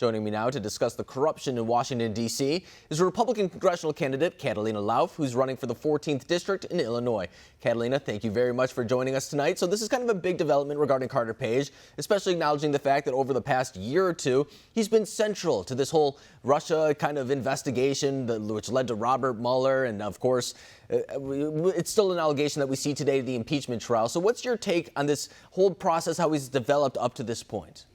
Joining me now to discuss the corruption in Washington, D.C. is a Republican congressional candidate, Catalina Lauf, who's running for the 14th District in Illinois. Catalina, thank you very much for joining us tonight. So this is kind of a big development regarding Carter Page, especially acknowledging the fact that over the past year or two, he's been central to this whole Russia kind of investigation, which led to Robert Mueller. And of course, it's still an allegation that we see today, the impeachment trial. So what's your take on this whole process, how he's developed up to this point?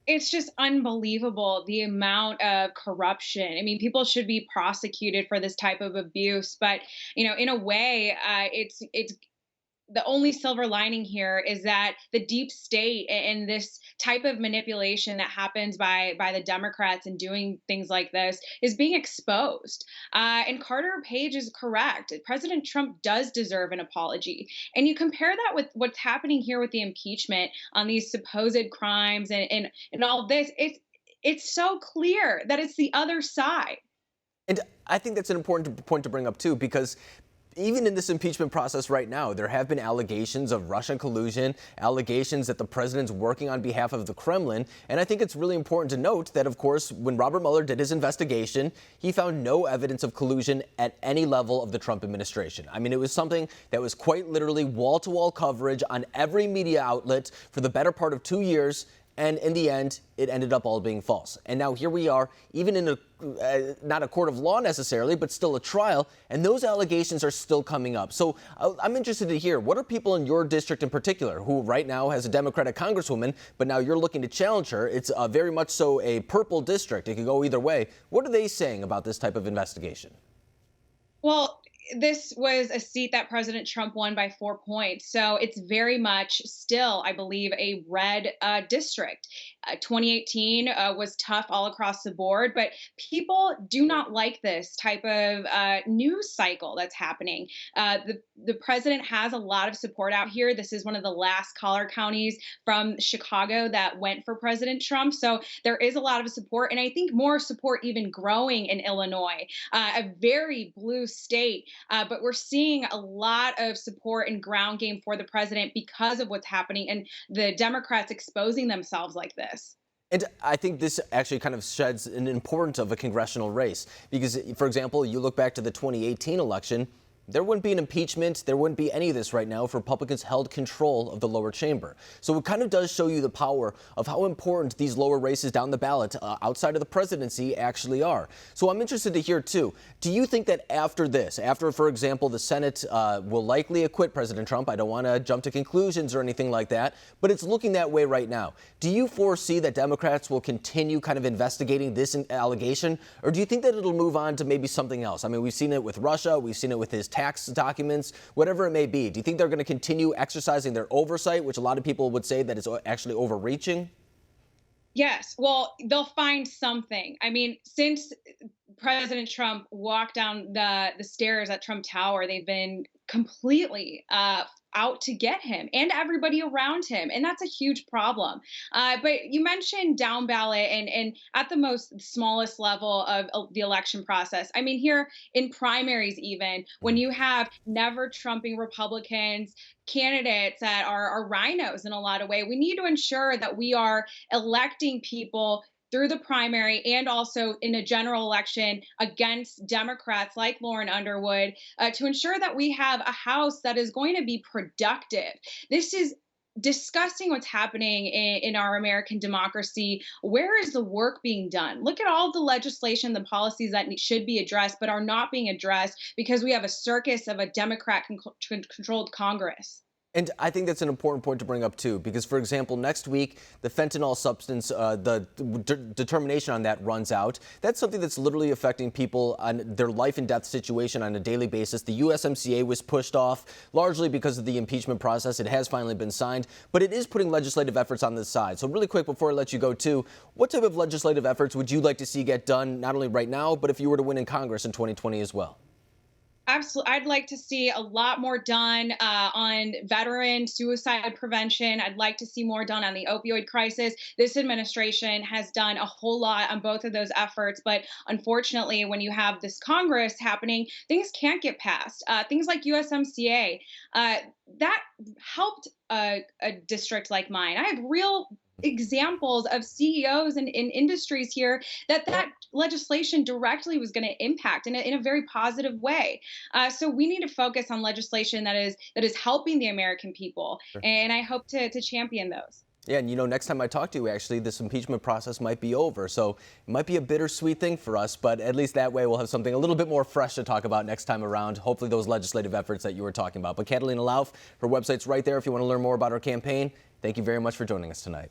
It's just unbelievable, the amount of corruption. I mean, people should be prosecuted for this type of abuse, but in a way, it's the only silver lining here is that the deep state and this type of manipulation that happens by the Democrats and doing things like this is being exposed. And Carter Page is correct. President Trump does deserve an apology. And you compare that with what's happening here with the impeachment on these supposed crimes and all this, it's so clear that it's the other side. And I think that's an important point to bring up, too, because even in this impeachment process right now, there have been allegations of Russian collusion, allegations that the president's working on behalf of the Kremlin. And I think it's really important to note that, of course, when Robert Mueller did his investigation, he found no evidence of collusion at any level of the Trump administration. I mean, it was something that was quite literally wall-to-wall coverage on every media outlet for the better part of 2 years. And in the end, it ended up all being false. And now here we are, even in not a court of law necessarily, but still a trial, and those allegations are still coming up. So I'm interested to hear, what are people in your district in particular, who right now has a Democratic congresswoman, but now you're looking to challenge her? It's very much so a purple district. It could go either way. What are they saying about this type of investigation? Well, this was a seat that President Trump won by 4 points. So it's very much still, I believe, a red district. 2018 was tough all across the board, but people do not like this type of news cycle that's happening. The president has a lot of support out here. This is one of the last collar counties from Chicago that went for President Trump. So there is a lot of support, and I think more support even growing in Illinois, a very blue state. But we're seeing a lot of support and ground game for the president because of what's happening and the Democrats exposing themselves like this. And I think this actually kind of sheds an importance of a congressional race because, for example, you look back to the 2018 election, there wouldn't be an impeachment. There wouldn't be any of this right now if Republicans held control of the lower chamber. So it kind of does show you the power of how important these lower races down the ballot outside of the presidency actually are. So I'm interested to hear, too, do you think that after this, after, for example, the Senate will likely acquit President Trump? I don't want to jump to conclusions or anything like that, but it's looking that way right now. Do you foresee that Democrats will continue kind of investigating this allegation, or do you think that it'll move on to maybe something else? I mean, we've seen it with Russia. We've seen it with his tax documents, whatever it may be. Do you think they're going to continue exercising their oversight, which a lot of people would say that is actually overreaching? Yes. Well, they'll find something. I mean, since President Trump walked down the stairs at Trump Tower, they've been completely out to get him and everybody around him. And that's a huge problem. But you mentioned down ballot and at the most smallest level of the election process. I mean, here in primaries, even when you have never Trumping Republicans, candidates that are rhinos in a lot of ways, we need to ensure that we are electing people through the primary and also in a general election against Democrats like Lauren Underwood to ensure that we have a House that is going to be productive. This is discussing what's happening in our American democracy. Where is the work being done? Look at all the legislation, the policies that should be addressed but are not being addressed because we have a circus of a Democrat-controlled Congress. And I think that's an important point to bring up, too, because, for example, next week, the fentanyl substance, the determination on that runs out. That's something that's literally affecting people on their life and death situation on a daily basis. The USMCA was pushed off largely because of the impeachment process. It has finally been signed, but it is putting legislative efforts on this side. So really quick, before I let you go, too, what type of legislative efforts would you like to see get done, not only right now, but if you were to win in Congress in 2020 as well? Absolutely. I'd like to see a lot more done on veteran suicide prevention. I'd like to see more done on the opioid crisis. This administration has done a whole lot on both of those efforts. But unfortunately, when you have this Congress happening, things can't get passed. Things like USMCA, that helped a district like mine. I have real examples of CEOs and in industries here that legislation directly was going to impact in a very positive way. So we need to focus on legislation that is helping the American people, and I hope to champion those. Yeah, and next time I talk to you, actually, this impeachment process might be over. So it might be a bittersweet thing for us, but at least that way we'll have something a little bit more fresh to talk about next time around. Hopefully those legislative efforts that you were talking about. But Catalina Lauf, her website's right there if you want to learn more about her campaign. Thank you very much for joining us tonight.